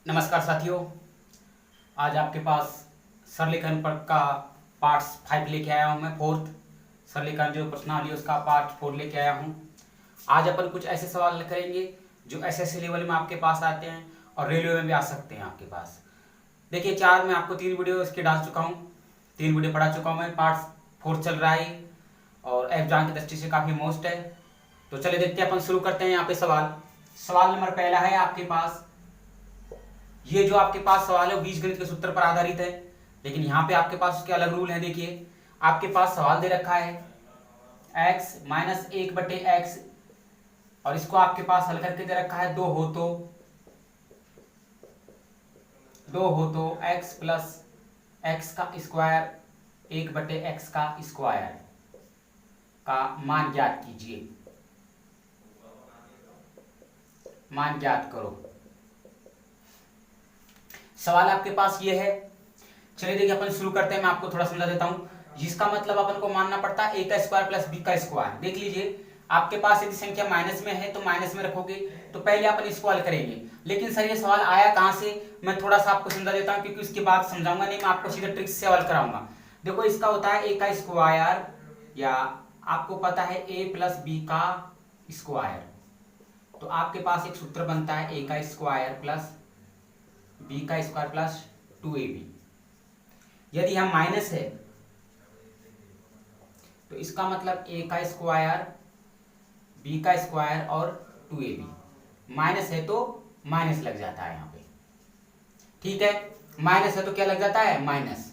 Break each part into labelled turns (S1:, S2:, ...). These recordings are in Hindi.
S1: नमस्कार साथियों। आज आपके पास सरलीकरण पर का पार्ट 5 लेके आया हूँ मैं। फोर्थ सरलीकरण जो प्रश्नावली है उसका पार्ट 4 लेके आया हूँ। आज अपन कुछ ऐसे सवाल करेंगे जो एसएससी लेवल में आपके पास आते हैं और रेलवे में भी आ सकते हैं आपके पास। देखिए, मैं आपको 3 वीडियो इसके डाल चुका हूँ, 3 वीडियो पढ़ा चुका हूँ मैं। पार्ट 4 चल रहा है और एग्जाम की दृष्टि से काफ़ी मोस्ट है। तो चलिए देखते हैं, अपन शुरू करते हैं। यहाँ पे सवाल नंबर पहला है आपके पास। ये जो आपके पास सवाल है वो बीजगणित के सूत्र पर आधारित है, लेकिन यहाँ पे आपके पास उसके अलग रूल हैं। देखिए, आपके पास सवाल दे रखा है x माइनस 1/x और इसको आपके पास हल करके दे रखा है 2 हो तो x प्लस एक्स का स्क्वायर 1/x का स्क्वायर का मान ज्ञात कीजिए। मान ज्ञात करो। सवाल आपके पास ये है। चलिए देखिए, अपन शुरू करते हैं। मैं आपको थोड़ा समझा देता हूं। जिसका मतलब अपन को मानना पड़ता है a का स्क्वायर प्लस b का स्क्वायर। देख लीजिए, आपके पास यदि संख्या माइनस में है तो माइनस में रखोगे, तो पहले अपन इसको हल करेंगे। लेकिन सर ये सवाल आया कहां से, मैं थोड़ा सा आपको समझा देता हूं, क्योंकि उसके बाद समझाऊंगा नहीं, मैं आपको सीधा ट्रिक से हल कराऊंगा। देखो, इसका होता है a का स्क्वायर, या आपको पता है a प्लस b का स्क्वायर। तो आपके पास एक सूत्र बनता है a का स्क्वायर प्लस b का स्क्वायर प्लस 2ab। यदि हम माइनस है तो इसका मतलब a का स्क्वायर b का स्क्वायर और 2ab। माइनस है तो माइनस लग जाता है यहाँ पे, ठीक है। माइनस है तो क्या लग जाता है, माइनस।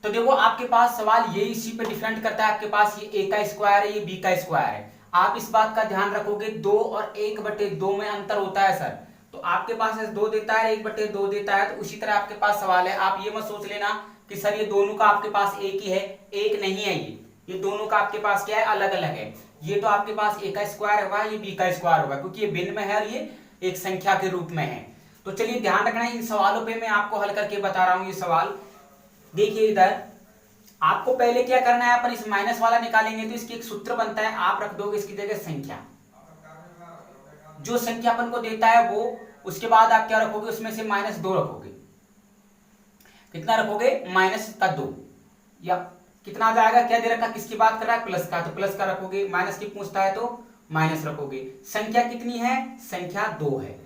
S1: तो देखो, आपके पास सवाल ये इसी पे डिफरेंट करता है। आपके पास ये a का स्क्वायर है, ये b का स्क्वायर है। आप इस बात का ध्यान रखोगे, 2 और 1/2 में अंतर होता है सर। तो आपके पास 2 देता है, 1/2 देता है। तो उसी तरह आपके पास सवाल है। आप ये मत सोच लेना कि सर ये दोनों का आपके पास एक ही है। एक नहीं है, ये दोनों का आपके पास क्या है, अलग अलग है। ये तो आपके पास a का स्क्वायर होगा, ये b का स्क्वायर होगा, क्योंकि ये भिन्न में है और ये एक संख्या के रूप में है। तो चलिए ध्यान रखना, इन सवालों पे मैं आपको हल करके बता रहा हूं। ये सवाल देखिए, इधर आपको पहले क्या करना है, अपन इस माइनस वाला निकालेंगे तो इसकी एक सूत्र बनता है। आप रख दोगे इसकी जगह संख्या, जो संख्या अपन को देता है वो। उसके बाद आप क्या रखोगे, उसमें से -2 रखोगे। कितना रखोगे, -2, या कितना आ जाएगा, क्या दे रखा, किसकी बात कर रहा है, प्लस का, तो प्लस का रखोगे। माइनस की पूछता है तो माइनस रखोगे। संख्या कितनी है, संख्या 2 है,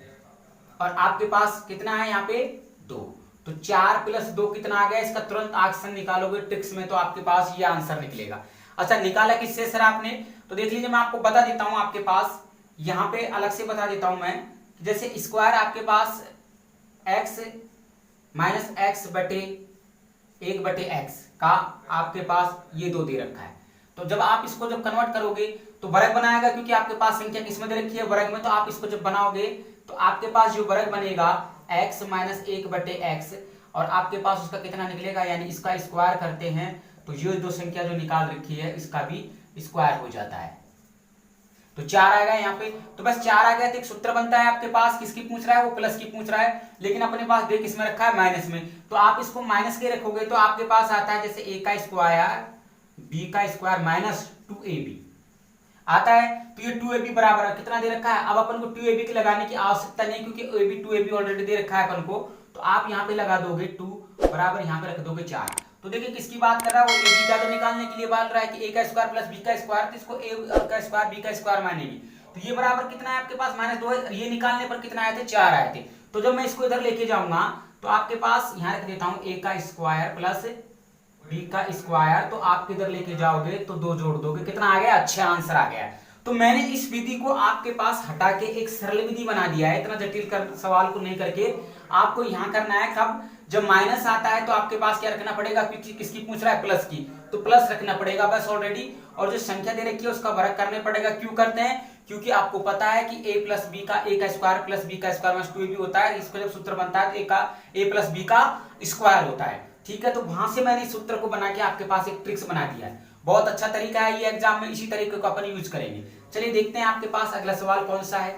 S1: और आपके पास कितना है यहाँ पे, 2। तो 4 + 2 कितना आ गया, इसका तुरंत आंसर निकालोगे ट्रिक्स में तो आपके पास ये आंसर निकलेगा। अच्छा, निकाला किससे सर आपने, तो देख लीजिए, मैं आपको बता देता हूं। आपके पास यहां पे अलग से बता देता हूं मैं, जैसे स्क्वायर आपके पास x माइनस एक्स बटे 1/x का आपके पास ये 2 दे रखा है। तो जब आप इसको जब कन्वर्ट करोगे तो वर्ग बनाएगा, क्योंकि आपके पास संख्या किसमें दे रखी है, वर्ग में। तो आप इसको जब बनाओगे तो आपके पास जो वर्ग बनेगा x माइनस 1/x, और आपके पास उसका कितना निकलेगा, यानी इसका स्क्वायर करते हैं तो ये 2 संख्या जो निकाल रखी है इसका भी स्क्वायर हो जाता है। तो 4 आएगा यहाँ पे। तो बस 4 आ गया तो एक सूत्र बनता है आपके पास। किसकी पूछ रहा है, वो प्लस की पूछ रहा है, लेकिन अपने पास देख किसमें रखा है, माइनस में। तो आप इसको माइनस के रखोगे तो आपके पास आता है जैसे a का स्क्वायर b का स्क्वायर माइनस 2ab आता है। तो ये 2ab बराबर कितना दे रखा है। अब अपन को 2ab की लगाने की आवश्यकता नहीं, क्योंकि 2ab ऑलरेडी दे रखा है अपन को। तो आप यहाँ पे लगा दोगे 2 बराबर, यहाँ पे रख दोगे 4। तो देखिए किसकी बात कर रहा है, वो ab का तो निकालने के लिए बोल रहा है कि a का स्क्वायर प्लस b का स्क्वायर, तो इसको a का स्क्वायर b का स्क्वायर मानेंगे। तो ये बराबर कितना है आपके पास, -2 है। ये निकालने पर कितना आए थे, 4 आए थे। तो जब मैं इसको इधर लेके जाऊंगा तो आपके पास यहाँ रख देता हूँ a का स्क्वायर प्लस b का स्क्वायर, तो आप किधर लेके जाओगे तो 2 जोड़ दोगे, कितना आ गया, अच्छा आंसर आ गया। तो मैंने इस विधि को आपके पास हटा के एक सरल विधि बना दिया है। इतना जटिल सवाल को नहीं करके आपको यहाँ करना है। कब, जब माइनस आता है तो आपके पास क्या रखना पड़ेगा, क्योंकि किसकी पूछ रहा है, प्लस की, तो प्लस रखना पड़ेगा बस ऑलरेडी। और जो संख्या दे रखी है उसका वर्ग करने पड़ेगा। क्यों करते हैं, क्योंकि आपको पता है कि a प्लस बी का a का स्क्वायर प्लस b का स्क्वायर माइनस 2ab होता है। इसको जब सूत्र बनता है तो a प्लस b का स्क्वायर होता है, ठीक है। तो वहां से मैंने इस सूत्र को बना के आपके पास एक ट्रिक्स बना दिया है। बहुत अच्छा तरीका है ये, एग्जाम में इसी तरीके को अपन यूज करेंगे। चलिए देखते हैं आपके पास अगला सवाल कौन सा है।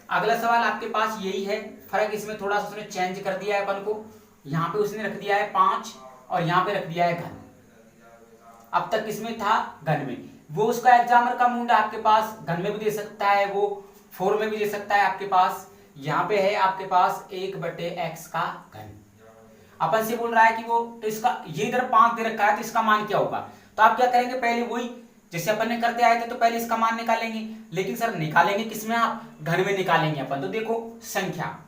S1: अगला सवाल आपके पास यही है, फर्क इसमें थोड़ा सा उसने चेंज कर दिया है अपन को। यहाँ पे उसने रख दिया है 5 और यहाँ पे रख दिया है घन। अब तक किसमें था, घन में। वो उसका एग्जामर का मूड आपके पास घन में भी दे सकता है, वो 4 में भी दे सकता है आपके पास, यहाँ पे है आपके पास 1/x का घन। अपन से बोल रहा है कि वो, तो इसका ये इधर 5 दे रखा है तो इसका मान क्या होगा। तो आप क्या करेंगे, पहले वही जैसे अपन ने करते आए थे, तो पहले इसका मान निकालेंगे। लेकिन सर निकालेंगे किसमें, आप घन में निकालेंगे अपन। तो देखो संख्या,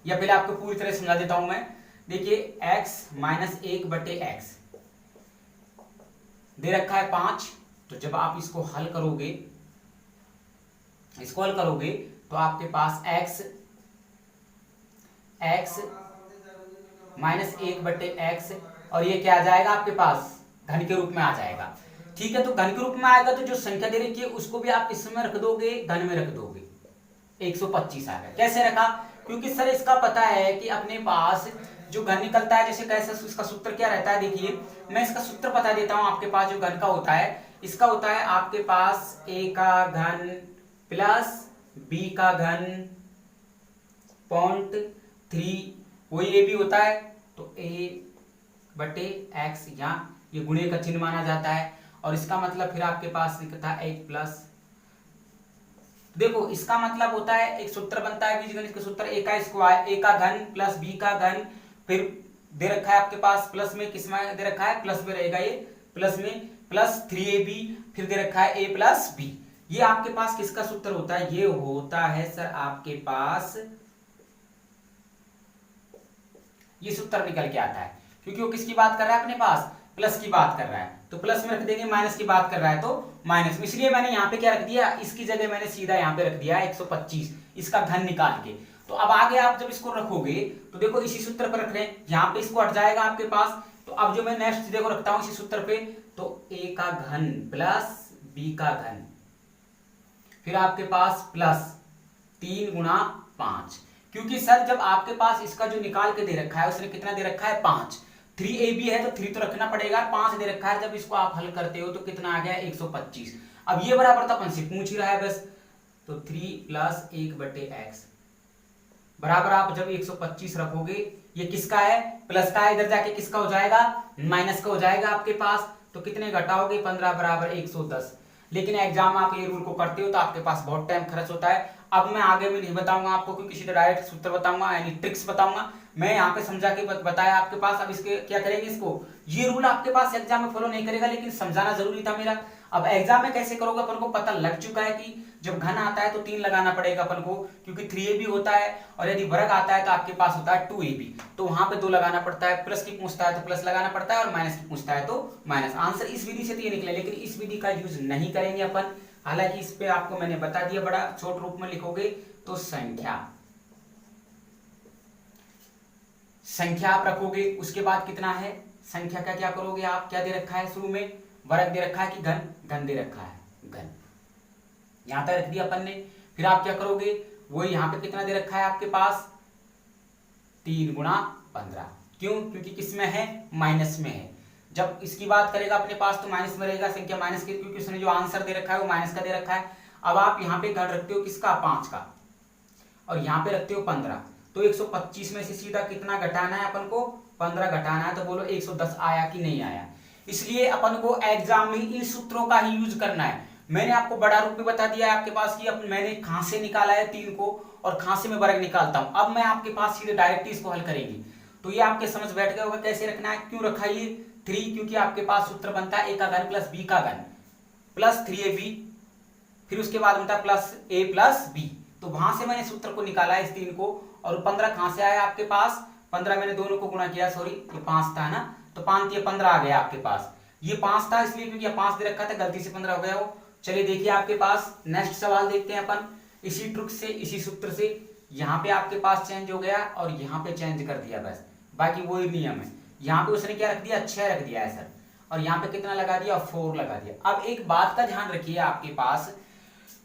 S1: या पहले आपको पूरी तरह समझा देता हूं मैं। देखिए x माइनस 1/x दे रखा है 5। तो जब आप इसको हल करोगे, तो आपके पास x माइनस 1/x, और ये क्या आ जाएगा आपके पास, घन के रूप में आ जाएगा। ठीक है, तो घन के रूप में आएगा तो जो संख्या दे रखी है उसको भी आप इसमें रख दोगे, घन में रख दोगे। 125 आ गया। कैसे रखा, क्योंकि सर इसका पता है कि अपने पास जो घन निकलता है, जैसे कैसे इसका सूत्र क्या रहता है, देखिए मैं इसका सूत्र बता देता हूं। आपके पास जो घन का होता है, इसका होता है आपके पास a का घन प्लस b का घन पॉइंट 3, वही a भी होता है। तो a/x, यहाँ ये गुणे का चिन्ह माना जाता है। और इसका मतलब फिर आपके पास लिखता है 1 प्लस, देखो इसका मतलब होता है, एक सूत्र बनता है बीजगणित का सूत्र, a का स्क्वायर, a का घन प्लस b का घन, फिर दे रखा है आपके पास प्लस में, किस में दे रखा है, प्लस में रहेगा ये, प्लस में प्लस 3ab, फिर दे रखा है a प्लस b। ये आपके पास किसका सूत्र होता है, ये होता है सर आपके पास, ये सूत्र निकल के आता है। क्योंकि वो किसकी बात कर रहा है, अपने पास प्लस की बात कर रहा है, तो प्लस में रख देंगे, माइनस की बात कर रहा है तो माइनस में। इसलिए मैंने यहाँ पे क्या रख दिया, इसकी जगह मैंने सीधा यहाँ पे रख दिया 125, इसका घन निकाल के। तो अब आगे आप जब इसको रखोगे तो देखो इसी सूत्र पर रख रहे हैं, यहाँ पे इसको हट जाएगा आपके पास। तो अब जो मैं नेक्स्ट देखो रखता हूँ इसी सूत्र पे, तो a का घन प्लस b का घन, फिर आपके पास प्लस 3 गुणा 5। क्योंकि सर जब आपके पास इसका जो निकाल के दे रखा है, उसने कितना दे रखा है 5, 3ab है तो 3 तो रखना पड़ेगा, 5 दे रखा है। जब इसको आप हल करते हो तो कितना आ गया 125। अब ये बराबर तो अपन से पूछ ही रहा है बस, तो 3 प्लस 1/x बराबर, आप जब 125 रखोगे, ये किसका है, प्लस का है, इधर जाके किसका हो जाएगा, माइनस का हो जाएगा आपके पास। तो कितने घटाओगे, 15 बराबर 110। लेकिन एग्जाम में आप ये रूल को करते हो तो आपके पास बहुत टाइम खर्च होता है। अब मैं आगे में नहीं बताऊंगा आपको, क्योंकि सीधे डायरेक्ट सूत्र बताऊंगा, यानी ट्रिक्स बताऊंगा। मैं यहाँ पे समझा के बताया आपके पास। अब इसके क्या करेंगे, इसको ये रूल आपके पास एग्जाम में फॉलो नहीं करेगा, लेकिन समझाना जरूरी था मेरा। अब एग्जाम में कैसे करोगे, अपन को पता लग चुका है कि जब घन आता है तो 3 लगाना पड़ेगा अपन को, क्योंकि 3ab होता है, और यदि वर्ग आता है तो आपके पास होता है 2ab, तो वहां पे 2 लगाना पड़ता है। प्लस की पूछता है तो प्लस लगाना पड़ता है, और माइनस की पूछता है तो माइनस। आंसर इस विधि से तो ये निकले, लेकिन इस विधि का यूज नहीं करेंगे अपन। हालांकि इस पे आपको मैंने बता दिया, बड़ा छोटे रूप में लिखोगे तो संख्या आप रखोगे। उसके बाद कितना है, संख्या का क्या करोगे आप, क्या दे रखा है शुरू में, वर्ग दे रखा है कि घन, घन दे रखा है घन, यहां तक रख दिया अपन ने। फिर आप क्या करोगे, वो यहां पे कितना दे रखा है आपके पास, 3 गुणा 15। क्यों, क्योंकि किसमें है, माइनस में है। जब इसकी बात करेगा अपने पास तो माइनस में रहेगा संख्या, माइनस के, क्योंकि उसने जो आंसर दे रखा है वो माइनस का दे रखा है। अब आप यहाँ पे घन रखते हो किसका, 5 का, और यहाँ पे रखते हो 15। तो 125 में से सीधा कितना घटाना है अपन को, 15 घटाना है। तो बोलो 110 आया कि नहीं आया। इसलिए अपन को एग्जाम में इन सूत्रों का ही यूज करना है। मैंने आपको बड़ा रूप में बता दिया है आपके पास कि मैंने कहां से निकाला है 3 को, और कहां से मैं वर्ग निकालता हूं। अब मैं आपके पास सीधे डायरेक्ट इसको हल करेंगे, तो ये आपके समझ बैठ गया होगा कैसे रखना है। क्यों रखा ये 3, क्योंकि आपके पास सूत्र बनता है a का घन प्लस b का घन प्लस 3ab, फिर उसके बाद बनता है प्लस a प्लस b। तो वहां से मैंने सूत्र को निकाला है इस 3 को, और 15 कहां से आया आपके पास, 15 मैंने दोनों को गुणा किया, सॉरी ये 5 था ना, तो 5 ये 15 आ गया आपके पास। ये 5 था इसलिए क्योंकि 5 दे रखा था, गलती से 15 हो गया वो। चलिए देखिए आपके पास नेक्स्ट सवाल देखते हैं अपन, इसी ट्रिक से, इसी सूत्र से। यहाँ पे आपके पास चेंज हो गया और यहाँ पे चेंज कर दिया, बस बाकी वही नियम है। यहाँ पे उसने क्या रख दिया, 6 रख दिया है सर, और यहाँ पे कितना लगा दिया, 4 लगा दिया। अब एक बात का ध्यान रखिए आपके पास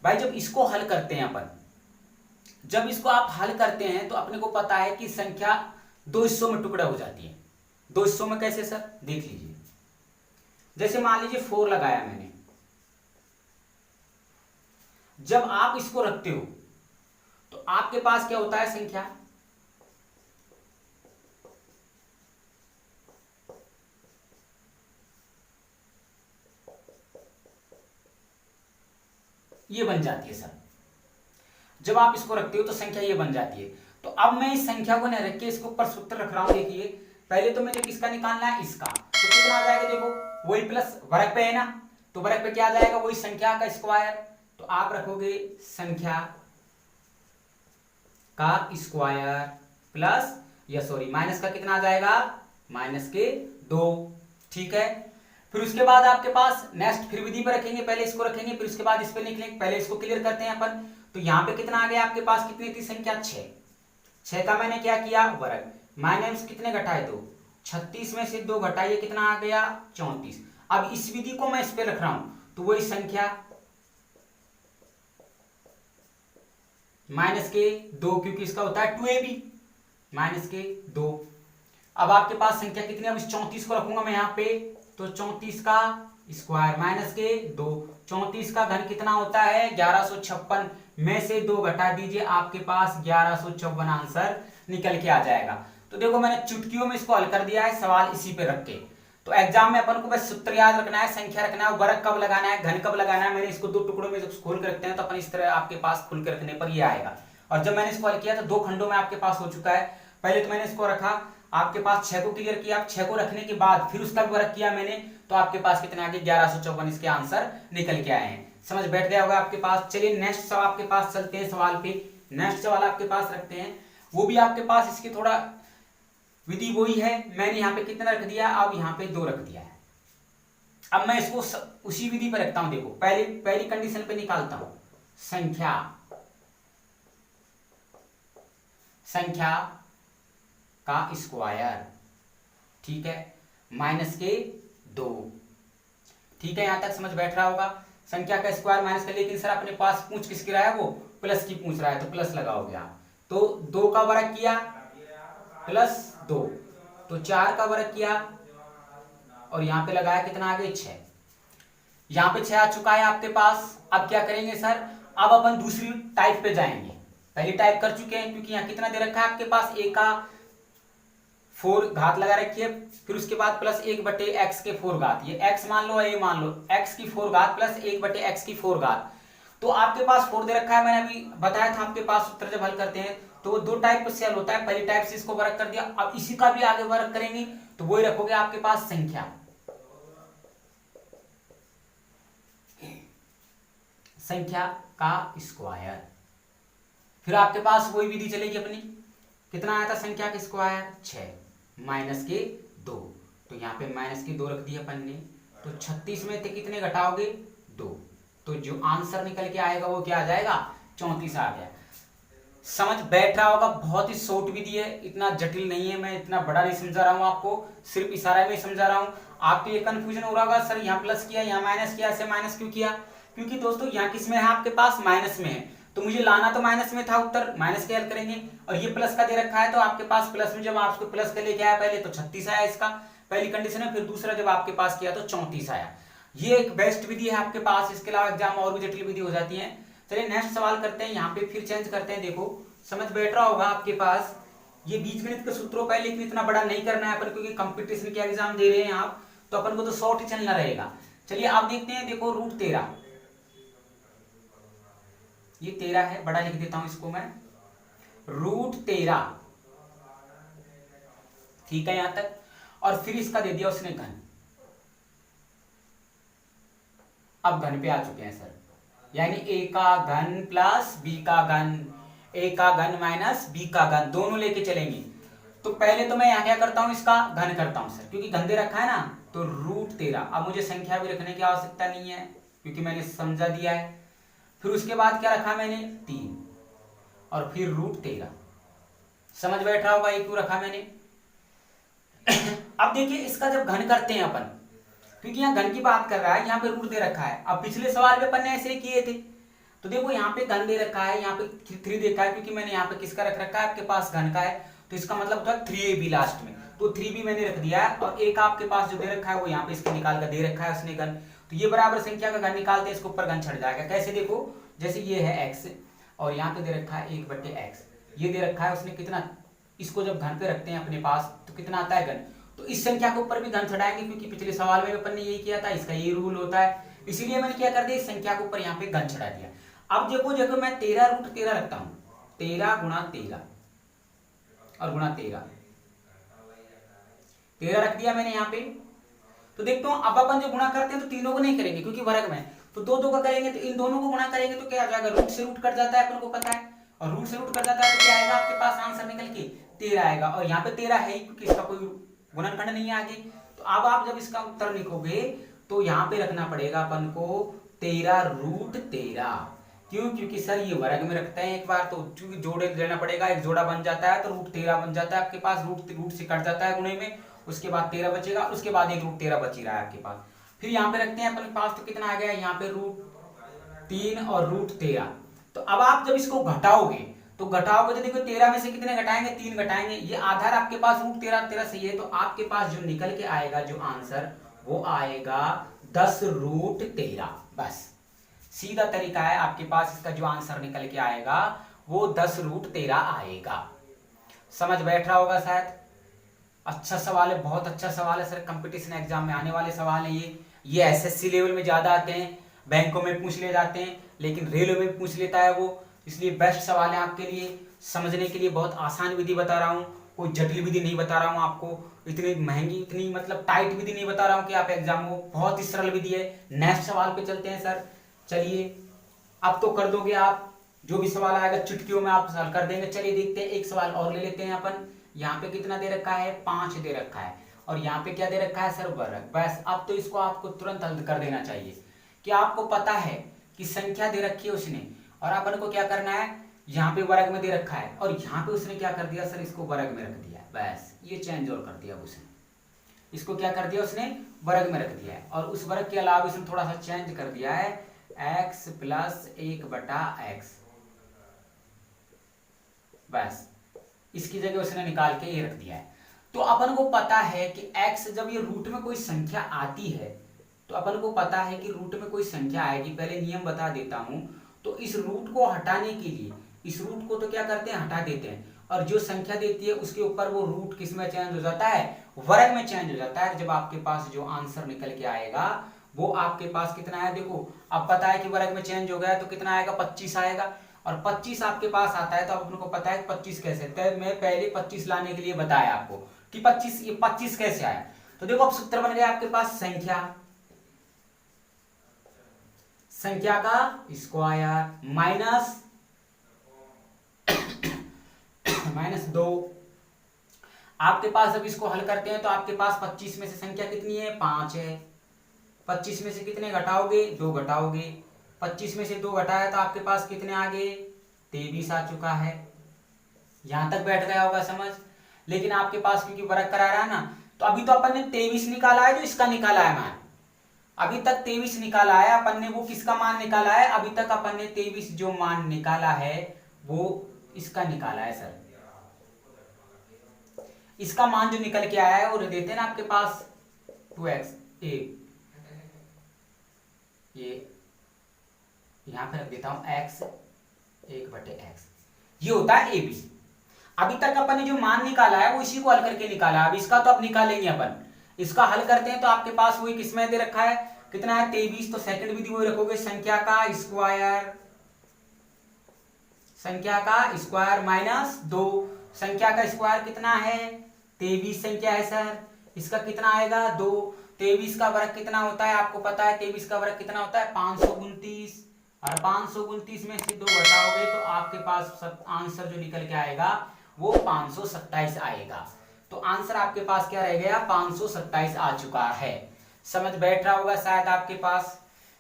S1: भाई, जब इसको हल करते हैं अपन, जब इसको आप हल करते हैं तो अपने को पता है कि संख्या 2 हिस्सों में टुकड़ा हो जाती है। 2 हिस्सों में कैसे सर, देख लीजिए। जैसे मान लीजिए 4 लगाया मैंने, जब आप इसको रखते हो तो आपके पास क्या होता है, संख्या ये बन जाती है सर। जब आप इसको रखते हो तो संख्या ये बन जाती है। तो अब मैं इस संख्या को नहीं रख के इसके ऊपर सूत्र रख रहा हूं। देखिए पहले तो मुझे किसका निकालना है, इसका। तो कितना आ जाएगा, देखो वही प्लस वर्ग पे है ना, तो वर्ग पे क्या आ जाएगा, वही संख्या का स्क्वायर। तो आप रखोगे संख्या का स्क्वायर प्लस या सॉरी माइनस का कितना आ जाएगा, माइनस के 2। ठीक है, फिर उसके बाद आपके पास नेक्स्ट फिर विधि पर रखेंगे, पहले इसको रखेंगे फिर उसके बाद इस पे निकलेंगे। पहले इसको क्लियर करते हैं अपन। तो यहाँ पे कितना आ गया आपके पास, कितनी थी संख्या 6। 6 का मैंने क्या किया, वर्ग। माइनस कितने घटाए, 2। 36 में से 2 घटाइए, कितना आ गया, 34। अब इस विधि को मैं इस पे रख रहा हूं, तो वही संख्या माइनस के 2, क्योंकि इसका होता है 2ab माइनस के 2। अब आपके पास संख्या कितनी, अब इस 34 को रखूंगा मैं यहाँ पे, तो 34 का स्क्वायर माइनस के 2। 34 का घन कितना होता है, 1156 में से 2 घटा दीजिए, आपके पास 1154 आंसर निकल के आ जाएगा। तो देखो मैंने चुटकियों में इसको हल कर दिया है, सवाल इसी पे रख के। तो एग्जाम में अपन को बस सूत्र याद रखना है, संख्या रखना है, वर्ग कब लगाना है, घन कब लगाना है। मैंने इसको 2 टुकड़ों में खोल कर रखते हैं, तो अपन इस तरह आपके पास खोल कर रखने पर ये आएगा। और जब मैंने इसको हल किया तो 2 खंडों में आपके पास हो चुका है। पहले तो मैंने इसको रखा, आपके पास 6 को क्लियर किया, 6 को रखने के बाद फिर उसका भी वर्ग किया मैंने, तो आपके पास कितने आ गए, 1154 इसके आंसर निकल के आए हैं। समझ बैठ गया होगा आपके पास। चलिए नेक्स्ट सवाल आपके पास चलते हैं, सवाल पे नेक्स्ट सवाल आपके पास रखते हैं। वो भी आपके पास इसकी थोड़ा विधि वही है। मैंने यहाँ पे कितना रख दिया, अब यहाँ पे 2 रख दिया है। अब मैं इसको उसी विधि पर रखता हूं। देखो पहली कंडीशन पे निकालता हूं, संख्या का स्क्वायर, ठीक है, माइनस के 2। ठीक है, यहां तक समझ बैठ रहा होगा। संख्या का स्क्वायर माइनस का, लेकिन सर अपने पास पूछ किसकी रहा है, वो प्लस की पूछ रहा है, तो प्लस लगाओगे आप। तो 2 का वर्ग किया प्लस 2, तो 4 का वर्ग किया और यहां पे लगाया, कितना आ गया, 6। यहां पे 6 आ चुका है आपके पास। अब क्या करेंगे सर, अब अपन दूसरी टाइप पे जाएंगे। पहली टाइप कर चुके हैं, क्योंकि यहां कितना दे रखा है आपके पास, a का 4 घात लगा रखी है, फिर उसके बाद प्लस 1/x के 4 घात। ये x मान लो, a मान लो, x की 4 घात प्लस 1/x की 4 घात। तो आपके पास 4 दे रखा है, मैंने अभी बताया था आपके पास सूत्र जब हल करते हैं तो वो 2 टाइप से हल होता है। पहली टाइप से इसको वर्ग कर दिया, अब इसी का भी आगे वर्ग करेंगे, तो वही रखोगे आपके पास संख्या का स्क्वायर। फिर आपके पास वही विधि चलेगी अपनी। कितना आया था संख्या का स्क्वायर, 6 माइनस के 2, तो यहाँ पे माइनस के 2 रख दिया अपन ने। तो 36 में थे कितने घटाओगे, 2, तो जो आंसर निकल के आएगा वो क्या आ जाएगा, 34 आ गया। समझ बैठ रहा होगा, बहुत ही शॉर्ट विधि है, इतना जटिल नहीं है। मैं इतना बड़ा नहीं समझा रहा हूँ आपको, सिर्फ इशारा में समझा रहा हूँ। आपको ये कंफ्यूजन हो रहा होगा, सर यहाँ प्लस किया यहाँ माइनस किया, ऐसे माइनस क्यों किया, क्योंकि दोस्तों यहाँ किस में है आपके पास, माइनस में है, तो मुझे लाना तो माइनस में था उत्तर, माइनस के हल करेंगे। और ये प्लस का दे रखा है, तो आपके पास प्लस में जब आपको प्लस का लेके आया पहले, तो 36 आया इसका, पहली कंडीशन है। फिर दूसरा जब आपके पास किया तो 34 आया। ये एक बेस्ट विधि है आपके पास, इसके अलावा एग्जाम और भी जटिल विधि हो जाती है। चलिए नेक्स्ट सवाल करते हैं, यहाँ पे फिर चेंज करते हैं। देखो समझ बैठ रहा होगा आपके पास, ये बीजगणित के सूत्रों पहले इतना बड़ा नहीं करना है अपन, क्योंकि कंपटीशन के एग्जाम दे रहे हैं आप, तो अपन को तो शॉर्ट ही चलना रहेगा। चलिए आप देखते हैं, देखो √13, ये 13 है, बड़ा लिख देता हूं इसको मैं, √13, ठीक है यहां तक। और फिर इसका दे दिया उसने घन। अब घन पे आ चुके हैं सर, यानी a का घन प्लस b का घन, a का घन माइनस b का घन, दोनों लेके चलेंगे। तो पहले तो मैं यहाँ क्या करता हूं, इसका घन करता हूं सर, क्योंकि घन दे रखा है ना, तो √13। अब मुझे संख्या भी रखने की आवश्यकता नहीं है, क्योंकि मैंने समझा दिया है। फिर उसके बाद क्या रखा मैंने, 3, और फिर √13। समझ बैठ रहा होगा ये क्यों रखा मैंने। अब देखिए इसका जब घन करते हैं अपन, क्योंकि यहाँ घन की बात कर रहा है, यहाँ पे रूट दे रखा है। अब पिछले सवाल में अपन ने ऐसे ही किए थे, तो देखो यहाँ पे घन दे रखा है, यहाँ पे 3 देखा है, क्योंकि मैंने यहाँ पे किसका रख रखा है, आपके पास घन का है, तो इसका मतलब होता है 3ab लास्ट में, तो 3b मैंने रख दिया है। और एक आपके पास जो दे रखा है वो यहाँ पे इसके निकाल कर दे रखा है उसने घन, तो ये बराबर संख्या का घन निकालते हैं, इसके ऊपर घन छड़ जाएगा। कैसे, देखो जैसे ये है x और यहाँ पे दे रखा है 1/x, ये दे रखा है उसने कितना, इसको जब घन पे रखते हैं अपने पास तो कितना आता है घन, तो इस संख्या के ऊपर भी घन चढ़ाएंगे, क्योंकि पिछले सवाल में अपन ने यही किया था, इसका ये रूल होता है इसीलिए मैंने क्या कर दिया, इस संख्या के ऊपर यहाँ पे घन चढ़ा दिया। अब देखो देखो मैं 13√13 रखता हूं, 13 गुणा 13 और गुणा 13 रख दिया मैंने यहाँ पे। तो देखता हूं अब अपन जो गुणा करते हैं तो तीनों को नहीं करेंगे क्योंकि वर्ग में, तो दो दो का करेंगे तो इन दोनों को गुणा करेंगे तो क्या आ जाएगा, रूट से रूट कट जाता है अपन को पता है, और रूट से रूट कट जाता है तो क्या आएगा आपके पास आंसर निकल के 13 आएगा। और यहाँ पे 13 है ही क्योंकि इसका कोई गुणनखंड नहीं है आगे। तो अब आप जब इसका उत्तर लिखोगे तो यहाँ पे रखना पड़ेगा अपन को 13√13। क्यों, क्योंकि सर ये वर्ग में रखते हैं एक बार तो क्योंकि जोड़े लेना पड़ेगा, एक जोड़ा बन जाता है तो √13 बन जाता है आपके पास, रूट से कट जाता है गुणे में, उसके बाद 13 बचेगा, उसके बाद एक √13 बच ही रहा है आपके पास। फिर यहाँ पे रखते हैं अपने पास तो कितना आ गया यहाँ पे √3 और √13। तो अब आप जब इसको घटाओगे तो देखो 13 में से कितने घटाएंगे, 3 घटाएंगे, ये आधार आपके पास √13 सही है, तो आपके पास जो निकल के आएगा जो आंसर वो आएगा 10√13। बस सीधा तरीका है आपके पास, इसका जो आंसर निकल के आएगा वो 10√13 आएगा। समझ बैठ रहा होगा शायद। अच्छा सवाल है, बहुत अच्छा सवाल है सर, कंपटीशन एग्जाम में आने वाले सवाल है ये एसएससी लेवल में ज्यादा आते हैं, बैंकों में पूछ ले जाते हैं, लेकिन रेलवे में पूछ लेता है वो, इसलिए बेस्ट सवाल है आपके लिए समझने के लिए। बहुत आसान विधि बता रहा हूँ, कोई जटिल विधि नहीं बता रहा हूँ आपको, इतनी महंगी इतनी मतलब टाइट विधि नहीं बता रहा हूँ कि आप एग्जाम हो, बहुत ही सरल विधि है। नेक्स्ट सवाल पे चलते हैं सर। चलिए अब तो कर दोगे आप, जो भी सवाल आएगा चुटकियों में आप हल कर देंगे। चलिए देखते हैं, एक सवाल और ले लेते हैं अपन। यहाँ पे कितना दे रखा है, 5 दे रखा है, और यहाँ पे क्या दे रखा है सर, वर्ग। बस अब तो इसको आपको तुरंत हल कर देना चाहिए कि आपको पता है कि संख्या दे रखी है उसने, और अपन को क्या करना है, यहाँ पे वर्ग में दे रखा है और यहाँ पे उसने क्या कर दिया सर, इसको वर्ग में रख दिया। बस ये चेंज और कर दिया उसने, इसको क्या कर दिया उसने, वर्ग में रख दिया है, और उस वर्ग के अलावा उसने थोड़ा सा चेंज कर दिया है, x + 1/x। बस इसकी जगह उसने निकाल के ये रख दिया है। तो अपन को पता है कि x जब ये रूट में कोई संख्या आती है तो अपन को पता है कि रूट में कोई संख्या आएगी। पहले नियम बता देता हूं, तो इस रूट को हटाने के लिए इस रूट को तो क्या करते हैं, हटा देते हैं, और जो संख्या देती है उसके ऊपर वो रूट किस में चेंज हो जाता है, वर्ग में चेंज हो जाता है। जब आपके पास जो आंसर निकल के आएगा वो आपके पास कितना है, देखो अब पता है कि वर्ग में चेंज हो गया तो कितना आएगा, 25 आएगा, और 25 आपके पास आता है तो अपन को पता है 25 कैसे, तो मैं पहले 25 लाने के लिए बताया आपको कि 25 कैसे आया। तो देखो अब सूत्र बन गया आपके पास, संख्या का स्क्वायर माइनस 2। आपके पास जब इसको हल करते हैं तो आपके पास 25 में से संख्या कितनी है, 5 है। 25 में से कितने घटाओगे, 2 घटाओगे। 25 में से 2 घटाया तो आपके पास कितने आ गए, 23 आ चुका है। यहां तक बैठ गया होगा समझ। लेकिन आपके पास क्योंकि वर्ग करा रहा है ना, तो अभी तो अपन ने 23 निकाला है, जो इसका निकाला है मान, अभी तक 23 निकाला है अपन ने, वो किसका मान निकाला है, अभी तक अपन ने 23 जो मान निकाला है वो इसका निकाला है सर। इसका मान जो निकल के आया है वो देते हैं ना आपके पास 2x, ये यहां पे रख देता हूं x 1/x, ये होता है ab। अभी तक अपन ने जो मान निकाला है वो इसी को हल करके निकाला है। अब इसका तो अब निकालेंगे अपन, इसका हल करते हैं तो आपके पास वही किसमें दे रखा है, कितना है 23। तो सेकंड विधि वही रखोगे, संख्या का स्क्वायर माइनस 2। संख्या का स्क्वायर कितना है, 23 संख्या है सर, इसका कितना आएगा 2। 23 का वर्ग कितना होता है आपको पता है, 23 का वर्ग कितना होता है 529, और 529 में से 2 घटाओगे तो आपके पास आंसर जो निकल के आएगा वो 527 आएगा। तो आंसर आपके पास क्या रह गया, 527 आ चुका है। समझ बैठ रहा होगा शायद आपके पास।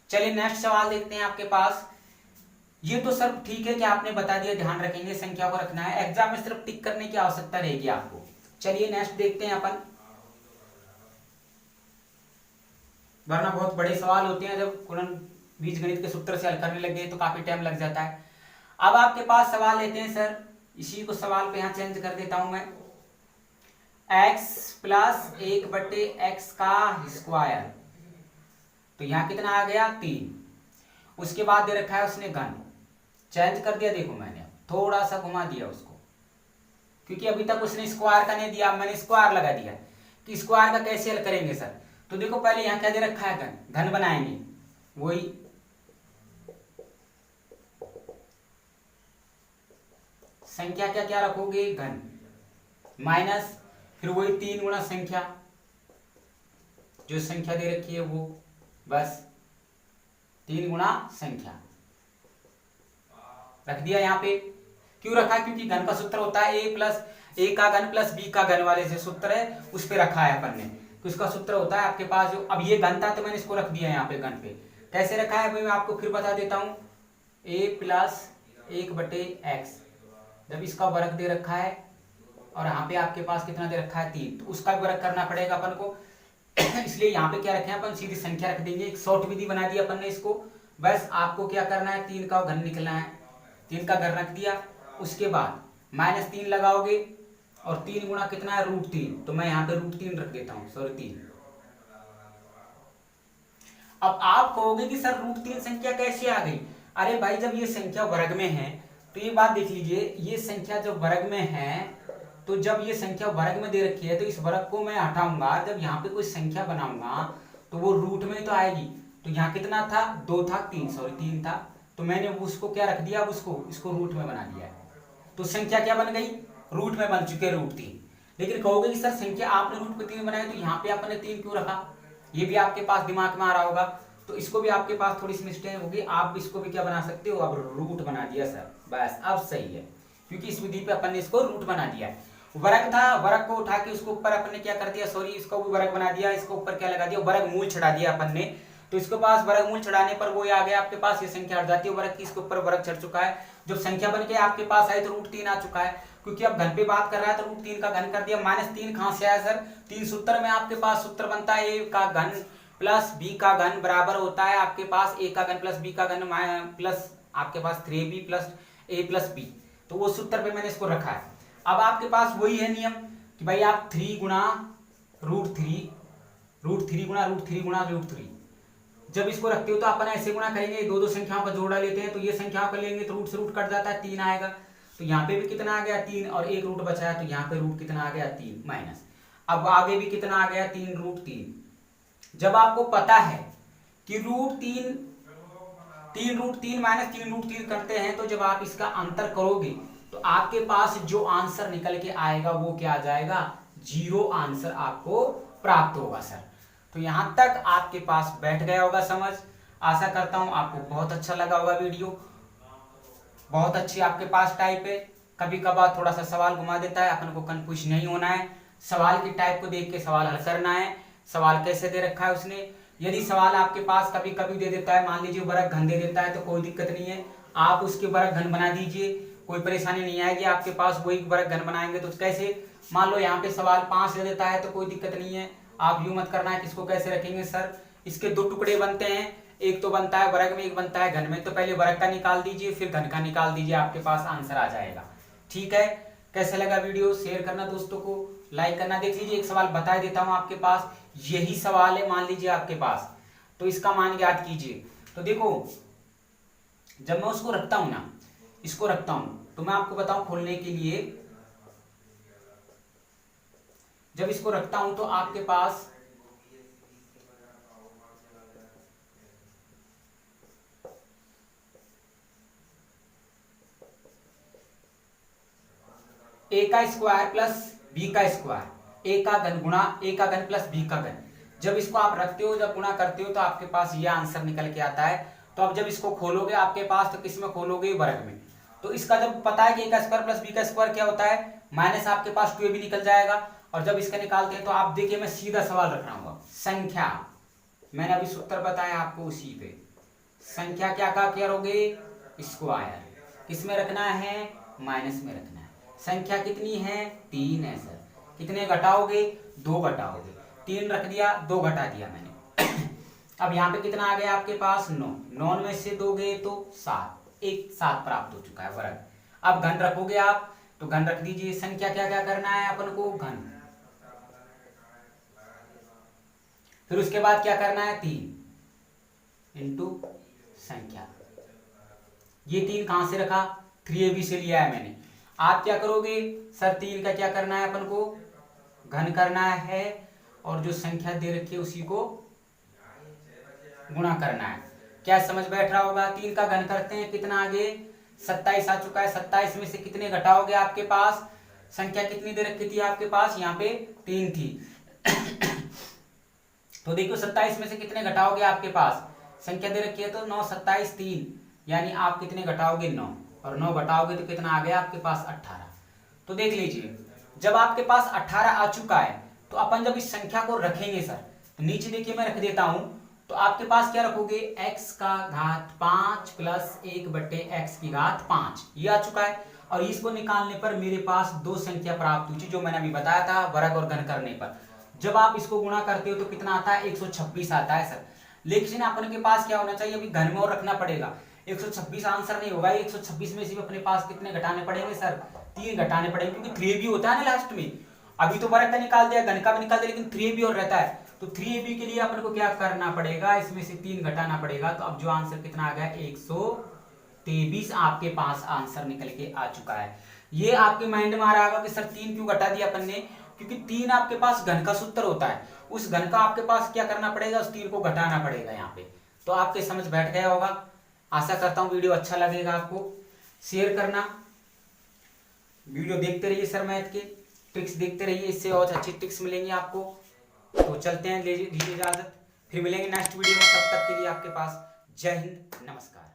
S1: चलिए नेक्स्ट सवाल देखते हैं आपके पास। ये तो सर ठीक है कि आपने बता दिया, ध्यान रखेंगे संख्या को रखना है, एग्जाम में सिर्फ टिक करने की आवश्यकता रहेगी आपको। चलिए नेक्स्ट देखते हैं अपन, वरना बहुत बड़े सवाल होते हैं, जब बीजगणित के सूत्र से हल करने लगे तो काफी टाइम लग जाता है। अब आपके पास सवाल लेते हैं सर, इसी को सवाल पे यहां चेंज कर देता हूं मैं, x + 1/x का स्क्वायर, तो यहां कितना आ गया 3। उसके बाद दे रखा है उसने घन, चेंज कर दिया, देखो मैंने थोड़ा सा घुमा दिया उसको, क्योंकि अभी तक उसने स्क्वायर का नहीं दिया, मैंने स्क्वायर लगा दिया कि स्क्वायर का कैसे हल करेंगे सर। तो देखो पहले यहाँ क्या दे रखा है, घन बनाएंगे, वही संख्या क्या क्या रखोगे, घन, माइनस फिर वही 3 गुना संख्या, जो संख्या दे रखी है वो, बस 3 गुना संख्या रख दिया यहाँ पे। क्यों रखा, क्योंकि घन का सूत्र होता है ए का घन प्लस बी का घन वाले से सूत्र है, उस पे रखा है अपन ने। तो इसका सूत्र होता है आपके पास जो, अब ये घन था तो मैंने इसको रख दिया यहाँ पे घन पे। कैसे रखा है भाई मैं आपको फिर बता देता हूँ, a प्लस 1/x, जब इसका वर्ग दे रखा है और यहाँ पे आपके पास कितना दे रखा है 3, तो उसका भी वर्ग करना पड़ेगा अपन को। इसलिए यहाँ पे क्या रखे अपन, सीधी संख्या रख देंगे, एक शॉर्ट विधि बना दी अपन ने इसको। बस आपको क्या करना है, 3 का घन निकलना है, 3 का घन रख दिया, उसके बाद -3 लगाओगे और 3 गुना कितना है √3, तो मैं यहाँ पे √3 रख देता हूँ, सॉरी 3। अब आप कहोगे कि सर √3 संख्या कैसे आ गई, अरे भाई जब ये संख्या वर्ग में है तो ये बात देख लीजिए, ये संख्या जब वर्ग में है तो जब ये संख्या वर्ग में दे रखी है तो इस वर्ग को मैं हटाऊंगा, जब यहाँ पे कोई संख्या बनाऊंगा तो वो रूट में तो आएगी। तो यहाँ कितना था, 2 था, 3 था, तो मैंने उसको क्या रख दिया, इसको रूट में बना दिया है, तो संख्या क्या बन गई, रूट में बन चुके √3। लेकिन कहोगे कि सर संख्या आपने रूट में 3 बनाई तो यहाँ पे आपने 3 क्यों रखा, ये भी आपके पास दिमाग में आ रहा होगा, तो इसको भी आपके पास थोड़ी सी मिस्टेक होगी, आप इसको भी क्या बना सकते हो, अब रूट बना दिया सर, बस अब सही है, क्योंकि इस विधि पे अपन ने इसको रूट बना दिया है। वर्ग था, वर्ग को उठा के उसको ऊपर अपन ने क्या कर दिया, सॉरी इसको भी वर्ग बना दिया, इसको ऊपर क्या लगा दिया, वर्गमूल चढ़ा दिया अपन ने। तो इसके पास वर्गमूल चढ़ाने पर वो आ गया आपके पास, ये संख्या हट जाती है वर्ग की, इसके ऊपर वर्ग चढ़ चुका है। जब संख्या बन के आपके पास आई तो √3 आ चुका है, क्योंकि अब घन पे बात कर रहा है तो √3 का घन कर दिया। -3 कहां से आया सर, 3 सूत्र में आपके पास सूत्र बनता है, a का घन प्लस b का घन बराबर होता है आपके पास a का घन प्लस b का घन प्लस आपके पास 3b plus a plus b, तो वो सूत्र पे मैंने इसको रखा है। अब आपके पास वही है नियम कि भाई आप 3 गुना √3 गुना √3 गुना √3, जब इसको रखते हो तो अपन ऐसे गुना करेंगे, दो संख्याओं का जोड़ा लेते हैं, तो ये संख्याओं का लेंगे तो रूट से रूट कट जाता है, 3 आएगा, तो यहाँ पे भी कितना आ गया 3, और एक रूट बचा है तो यहाँ पे रूट कितना आ गया 3 माइनस, अब आगे भी कितना आ गया 3 √3। जब आपको पता है कि √3 माइनस 3 √3 करते हैं, तो जब आप इसका अंतर करोगे तो आपके पास जो आंसर निकल के आएगा वो क्या आ जाएगा, 0 आंसर आपको प्राप्त होगा सर। तो यहां तक आपके पास बैठ गया होगा समझ, आशा करता हूं आपको बहुत अच्छा लगा होगा वीडियो, बहुत अच्छी आपके पास टाइप है। कभी कभार थोड़ा सा सवाल घुमा देता है, अपन को कंफ्यूज नहीं होना है, सवाल की टाइप को देख के सवाल हल करना है, सवाल कैसे दे रखा है उसने। यदि सवाल आपके पास कभी कभी दे देता है, मान लीजिए वर्ग घन दे देता है, तो कोई दिक्कत नहीं है, आप उसके वर्ग घन बना दीजिए, कोई परेशानी नहीं आएगी आपके पास, वही वर्ग घन बनाएंगे। तो कैसे, मान लो यहाँ पे सवाल 5 दे देता है तो कोई दिक्कत नहीं है, आप यूं मत करना है कि इसको कैसे रखेंगे सर, इसके 2 टुकड़े बनते हैं, एक तो बनता है वर्ग में, एक बनता है घन में, तो पहले वर्ग का निकाल दीजिए फिर घन का निकाल दीजिए, आपके पास आंसर आ जाएगा। ठीक है, कैसे लगा वीडियो, शेयर करना दोस्तों को, लाइक करना। देख लीजिए एक सवाल बता देता हूं आपके पास, यही सवाल है मान लीजिए आपके पास, तो इसका मान याद कीजिए। तो देखो जब मैं उसको रखता हूं ना, इसको रखता हूं, तो मैं आपको बताऊं खोलने के लिए, जब इसको रखता हूं तो आपके पास a का स्क्वायर प्लस b का स्क्वायर, a का घन गुणा a का घन प्लस b का घन, जब इसको आप रखते हो, जब गुणा करते हो तो आपके पास ये आंसर निकल के आता है। तो अब जब इसको खोलोगे आपके पास, तो किस में खोलोगे, वर्ग में। तो इसका जब पता है कि a का स्क्वायर प्लस b का स्क्वायर क्या होता है, माइनस आपके पास 2ab निकल जाएगा। और जब इसका निकालते हैं तो आप देखिए मैं सीधा सवाल रख रहा हूँ, संख्या मैंने अभी सूत्र बताया आपको उसी पे, संख्या क्या का करोगे, स्क्वायर किस में रखना है, माइनस में रखना है। संख्या कितनी है, 3 है सर, कितने घटाओगे, 2 घटाओगे, 3 रख दिया, 2 घटा दिया मैंने। अब यहाँ पे कितना आ गया आपके पास, 9 में से 2 गए तो 7, एक 7 प्राप्त हो चुका है वर्ग। अब घन रखोगे आप तो घन रख दीजिए, संख्या क्या क्या करना है अपन को, घन, फिर उसके बाद क्या करना है, 3 इंटू संख्या, ये 3 कहां से रखा, 3ab से लिया है मैंने। आप क्या करोगे सर, 3 का क्या करना है अपन को, घन करना है, और जो संख्या दे रखी है उसी को गुणा करना है। क्या समझ बैठ रहा होगा? 3 का घन करते हैं, कितना आगे 27 आ चुका है। 27 में से कितने घटाओगे? आपके पास संख्या कितनी दे रखी थी आपके पास? यहाँ पे 3 थी। तो देखो 27 में से कितने घटाओगे? आपके पास संख्या दे रखी है तो 9, 27, 3, यानी आप कितने घटाओगे? 9, और 9 घटाओगे तो कितना आ गया आपके पास? 18। तो देख लीजिए, जब आपके पास 18 आ चुका है तो अपन जब इस संख्या को रखेंगे सर, तो नीचे देखिए मैं रख देता हूं, तो आपके पास क्या रखोगे? x का घात 5 प्लस 1 बटे x की घात 5, ये आ चुका है। और इसको निकालने पर मेरे पास दो संख्या प्राप्त हुई, जो मैंने अभी बताया था वर्ग और घन करने पर। जब आप इसको गुणा करते हो तो कितना आता है? 126 आता है सर। लेकिन अपन के पास क्या होना चाहिए? अभी घन में और रखना पड़ेगा। 126 आंसर नहीं होगा, 126 में से अपने पास कितने घटाने पड़ेंगे सर? 3 घटाने पड़ेंगे, क्योंकि 3 भी होता है ना लास्ट में। अभी तो वर्ग का निकाल दिया, घन का भी निकाल दिया, लेकिन 3 भी और रहता है। तो 3ab के लिए अपन को क्या करना पड़ेगा? इसमें से 3 घटाना पड़ेगा। तो अब जो आंसर कितना आ गया? 123 आपके पास आंसर निकल के आ चुका है। ये आपके माइंड में आ रहा होगा कि सर 3 क्यों घटा दिया अपन ने? क्योंकि 3 आपके पास घन का सूत्र होता है, उस घन का आपके पास क्या करना पड़ेगा? उस 3 को घटाना पड़ेगा यहाँ पे। तो आपके समझ बैठ गया होगा। आशा करता हूँ वीडियो अच्छा लगेगा आपको। शेयर करना, वीडियो देखते रहिए सर, मैथ के ट्रिक्स देखते रहिए, इससे और अच्छी ट्रिक्स मिलेंगी आपको। तो चलते हैं, दीजिए इजाजत, फिर मिलेंगे नेक्स्ट वीडियो में। तब तक के लिए आपके पास जय हिंद, नमस्कार।